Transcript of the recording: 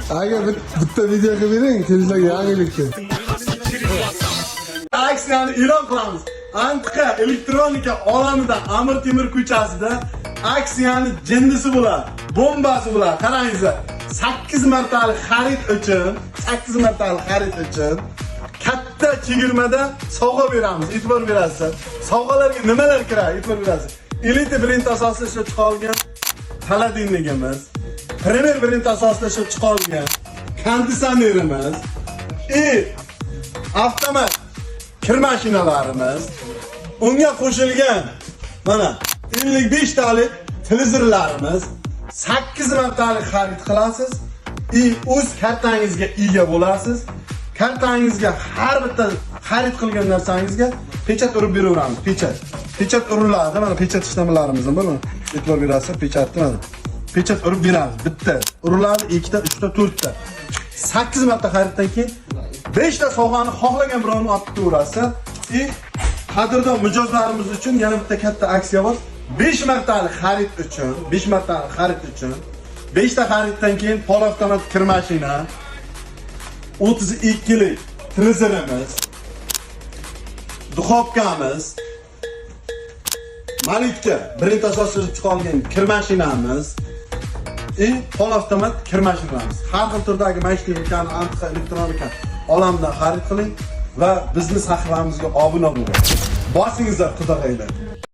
Aka bitta video qilib bering, kelajak yangilikka. Aksiyani e'lon qilamiz. Antiqa elektronika olamida Amir Temur ko'chasida aksiyani jindisi bo'ladi, bombasi bo'ladi. Qarangizlar. 8 martalik xarid uchun katta chegirmada sovg'a beramiz. E'tibor berasiz. Sovg'alarga nimalar kiradi? E'tibor berasiz. Elite brend asosida ishlab chiqarilgan xolodilnigimiz, Premier brend asosida ishlab chiqarilgan konditsionerimiz, avtomat kir mashinalarimiz, unga qo'shilgan mana 55 talik televizorlarimiz, 8 martalik xarid qilasiz, o'z kartangizga ega bo'lasiz. Kartangizga har bitta xarid qilgan narsangizga pechat urib beraveramiz. Pechat uriladi. Mana pechat ishlamlarimiz bor. E'tibor berasiz, pechatni mana. Pechat urib beramiz. Bitta uriladi, 2 ta, 3 ta, 4 ta. 8 marta xariddan keyin 5 ta sovg'ani xohlagan birovni olib ketaverasiz. Qadrdon mijozlarimiz uchun yana bitta katta aksiya bor. 5 martalik xarid uchun 5 ta xariddan keyin polavtomat kir mashina, 32 lik televizorimiz, duxovkamiz, Malikka brend asosida chiqargan kir mashinamiz, polavtomat kir mashinamiz. Har xil turdagi mashinani antiqa elektronika olamdan xarid qiling va bizning sahifamizga obuna bo'ling. Bosingizlar, xudo xayr.